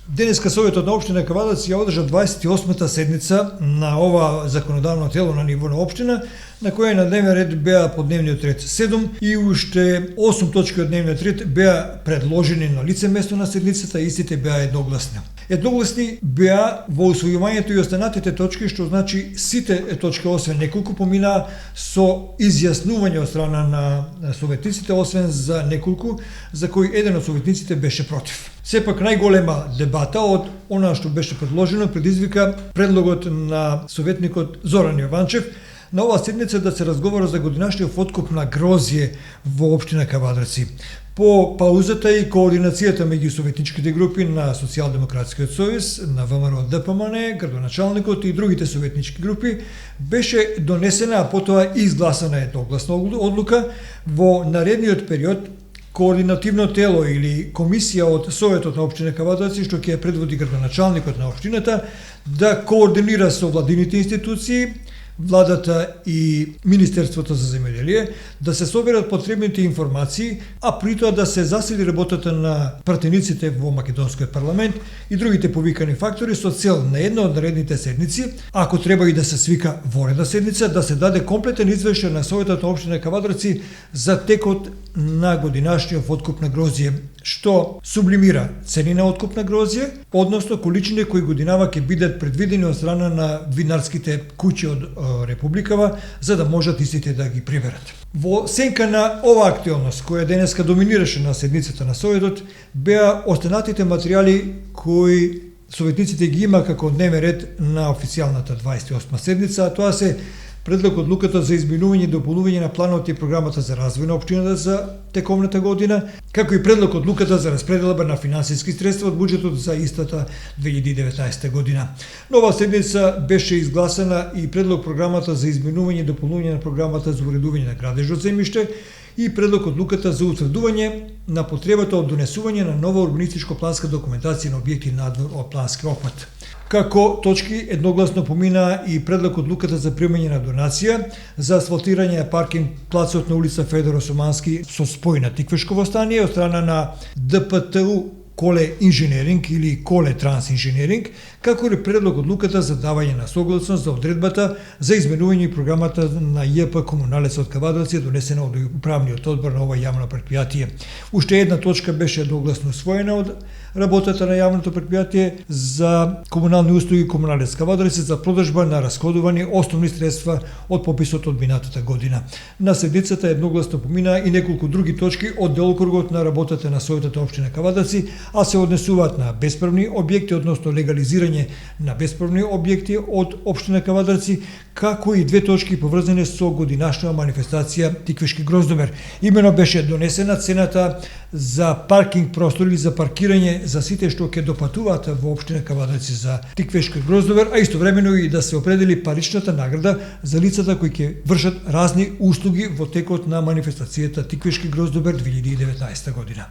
Денеска Советот на општина Кавадарци ја одржа 28-та седница на ова законодавно тело на ниво на општина, на која на дневен ред беа по дневниот ред 7 и уште 8 точки од дневниот ред беа предложени на лице место на седницата, истите беа едногласни. Едногласни беа во усвојувањето и останатите точки, што значи сите точки освен неколку поминаа со изјаснување од страна на советниците, освен за неколку за кои еден од советниците беше против. Сепак најголема дебата од она што беше предложено предизвика предлогот на советникот Зоран Јованчев на оваа седница да се разговара за годинашниот откуп на грозје во општина Кавадарци. По паузата и координацијата меѓу советничките групи на Социјалдемократскиот сојуз, на ВМРО ДПМН, градоначалникот и другите советнички групи, беше донесена, а потоа и изгласана едногласна одлука во наредниот период координативно тело или комисија од Советот на општина Кавадарци, што ќе ја предводи градоначалникот на општината, да координира со владините институции, владата и Министерството за земјоделие, да се соберат потребните информации, а при тоа да се засили работата на пратениците во македонскиот парламент и другите повикани фактори со цел на една од наредните седници, ако треба и да се свика воредна седница, да се даде комплетен извештај на Советот на општина Кавадарци за текот на годинашниот откуп на грозје, што сублимира цени на откуп на грозје, односно количини кои годинава ќе бидат предвидени од страна на винарските куќи од Републикава, за да можат истите да ги приберат. Во сенка на оваа актуелност, која денеска доминираше на седницата на Советот, беа останатите материјали кои советниците ги има како дневен ред на официјалната 28 седница, а тоа се предлог одлуката за изменување и дополнување на планот и програмата за развој на општината за тековната година, како и предлог одлуката за распределба на финансиски средства од буџетот за истата 2019 година. На оваа седница беше изгласана и предлог програмата за изменување и дополнување на програмата за уредување на градеж од земјиште и предлог одлуката за утврдување на потребата од донесување на нова урбанистичко-планска документација на објекти надвор од плански опфат. Како точки едногласно помина и предлог одлуката за примање на донација за асфалтирање на паркинг плацот на улица Федор Осумански со спој на Тиквешково стание од страна на ДПТУ Коле инженеринг или Коле транс инженеринг, како и предлог одлуката за давање на согласност за одредбата за изменување и програмата на ЈП Комуналец од Кавадарци, донесена од управниот одбор на ова јавно претпријатие. Уште една точка беше едногласно усвоена од работата на јавното претпријатие за комунални услуги Комуналец Кавадарци за продажба на расходувани основни средства од пописот од минатата година. На седницата едногласно помина и неколку други точки од делокругот на работата на Советот на општина Кавадарци, а се однесуваат на бесправни објекти, односно легализирање на бесправни објекти од општина Кавадарци, како и две точки поврзани со годинашна манифестација Тиквешки гроздомер. Имено беше донесена цената за паркинг простори или за паркирање за сите што ќе допатуваат во општина Кавадарци за Тиквешки гроздомер, а истовремено и да се определи паричната награда за лицата кои ќе вршат разни услуги во текот на манифестацијата Тиквешки гроздомер 2019 година.